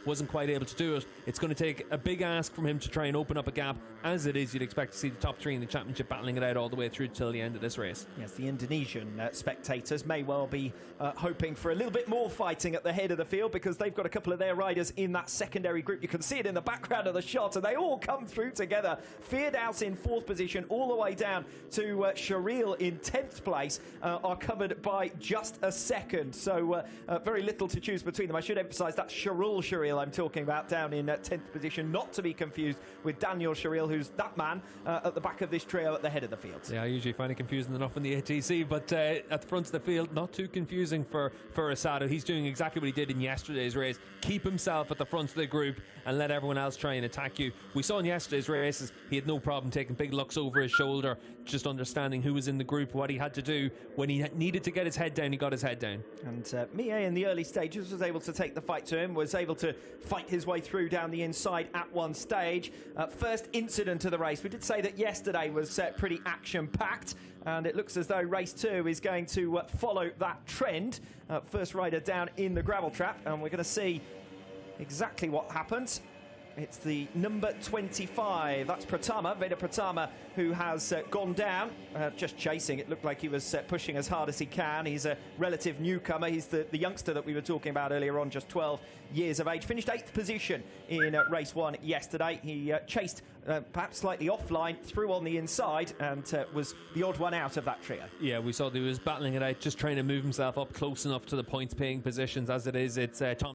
wasn't quite able to do it. It's going to take a big ask from him to try and open up a gap. As it is, you'd expect to see the top three in the championship battling it out all the way through till the end of this race. Yes, the Indonesian spectators may well be hoping for a little bit more fighting at the head of the field, because they've got a couple of their riders in that secondary group. You can see it in the background of the shot, and they all come through together. Feardouse in 4th position, all the way down to Sharil in 10th place, are covered by just a second. So very little to choose between them. I should emphasise that's Sharil I'm talking about, down in 10th position, not to be confused with Daniel Sharil, who's that man at the back of this trio at the head of the field. Yeah, I usually find it confusing enough in the IATC, but at the front of the field, not too confusing for Asado. He's doing exactly what he did in yesterday's race. Keep himself at the front of the group and let everyone else try and attack you. We saw in yesterday's races, he had no problem taking big looks over his shoulder, just understanding who was in the group, what he had to do. When he needed to get his head down, he got his head down. And Mie in the early stages was able to take the fight to him, was able to fight his way through down the inside at one stage. First incident of the race. We did say that yesterday was pretty action-packed, and it looks as though race 2 is going to follow that trend. First rider down in the gravel trap, and we're going to see exactly what happens. It's the number 25. That's Pratama, Veda Pratama, who has gone down, just chasing. It looked like he was pushing as hard as he can. He's a relative newcomer. He's the youngster that we were talking about earlier on, just 12 years of age. Finished 8th position in race 1 yesterday. He chased perhaps slightly offline, through on the inside, and was the odd one out of that trio. Yeah, we saw that he was battling it out, just trying to move himself up close enough to the points-paying positions. As it is, it's Tom